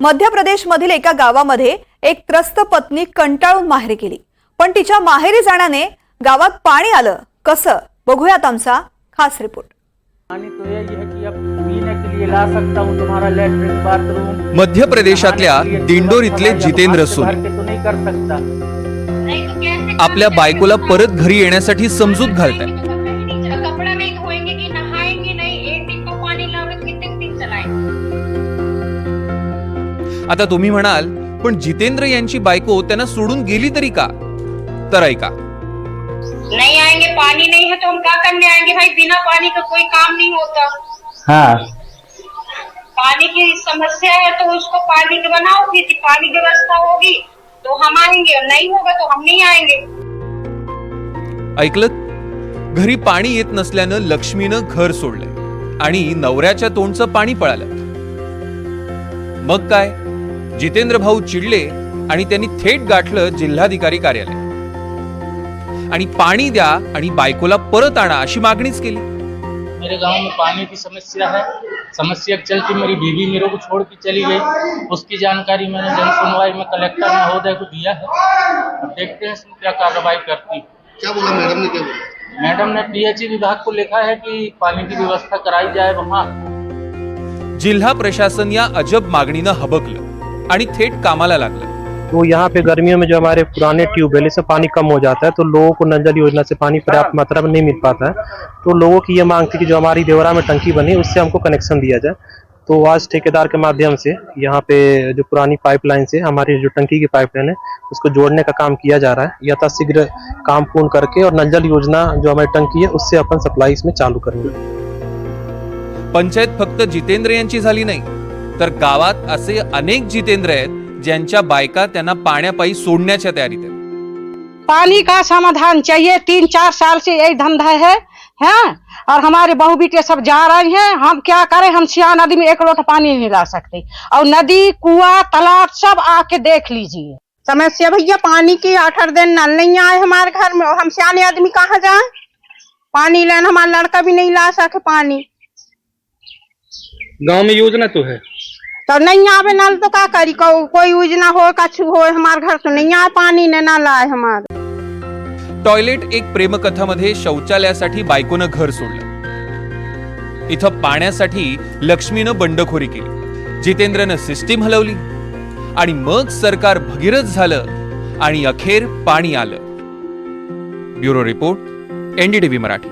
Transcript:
मध्य प्रदेशमधील एका गावामध्ये एक त्रस्त पत्नी कंटाळून माहेरी गेली, पण तिच्या माहेरी जाण्याने गावात पाणी आलं कसं बघूयात आमचा खास रिपोर्ट। मध्य प्रदेशातल्या दिंडोर इथले जितेंद्र सोनी आपल्या बायकोला परत घरी येण्यासाठी समजूत घालतात। आता तुम्ही म्हणाल, पण जितेंद्र यांची बायको त्यांना सोडून गेली तरी का? तर ऐका, नहीं आएंगे, पानी नहीं है तो हम क्या करने आएंगे भाई? बिना पानी का कोई काम नहीं होता। हाँ, पानी की समस्या है तो उसको पानी की बनाओगी, पानी की व्यवस्था होगी तो हम आएंगे, और नहीं होगा तो हम नहीं आएंगे। ऐकलत? घरी पाणी येत नसल्यानं लक्ष्मीनं घर सोडलंय आणि नवऱ्याच्या तोंडचं पाणी पळालं। मग काय, जितेंद्र भाऊ चिडले आणि त्यांनी थेट गाठलं जिल्हाधिकारी कार्यालय आणि पाणी द्या आणि बायकोला परत आणा अशी मागणीच केली। मेरे गांव में पानी की समस्या है। समस्या के चलते मेरी बीवी मेरे को छोड़ के चली गई। उसकी जानकारी मैंने जन सुनवाई में कलेक्टर महोदय को दिया है। अब देखते हैं इसमें क्या कार्रवाई करती। क्या बोला मैडम ने? क्या बोला मैडम ने पीएचई विभाग को लिखा है कि पानी की व्यवस्था कराई जाए वहाँ। जिल्हा प्रशासन या अजब मागणीनं हबकलं आणि थेट कामाला लागलं। तो यहाँ पे गर्मियों में जो हमारे पुराने ट्यूबवेल से पानी कम हो जाता है तो लोगों को नल जल योजना से पानी पर्याप्त मात्रा में नहीं मिल पाता है। तो लोगों की ये मांग थी कि जो हमारी देवरा में टंकी बनी उससे हमको कनेक्शन दिया जाए। तो आज ठेकेदार के माध्यम से यहाँ पे जो पुरानी पाइपलाइन से हमारी जो टंकी की पाइपलाइन है उसको जोड़ने का काम किया जा रहा है। यथाशीघ्र काम पूर्ण करके और नल जल योजना जो हमारी टंकी है उससे अपन सप्लाई इसमें चालू करेंगे। पंचायत फक्त जितेंद्र यांची झाली नाही, तर गावात असे अनेक जितेंद्र आहेत ज्यांच्या बायका त्यांना पाण्यापायी सोडण्याच्या तयारीत आहेत। पानी का समाधान चाहिए। 3-4 साल से यही धंधा है और हमारे बहू बेटे सब जा रहे हैं। हम क्या करें? हम सियान आदमी एक लोटा पानी नहीं ला सकते। और नदी कुआं तालाब सब आके देख लीजिए। समस्या भैया पानी की 8 दिन नल नहीं आए हमारे घर में, और हम सियाने आदमी कहाँ जाए पानी लेने? हमारा लड़का भी नहीं ला सके पानी। गाँव में योजना तो है तो नहीं आवे नल तो क्या करी? कोई योजना हो कछु हो, हमारे घर तो नहीं आए पानी ने नल आए हमारे। टॉयलेट एक प्रेमकथामध्ये शौचालयासाठी बायकोनं घर सोडलं। इथं पाण्यासाठी लक्ष्मीनं बंडखोरी केली, जितेंद्रनं सिस्टीम हलवली आणि मग सरकार भगीरथ झालं आणि अखेर पाणी आलं। Bureau report, NDTV Marathi.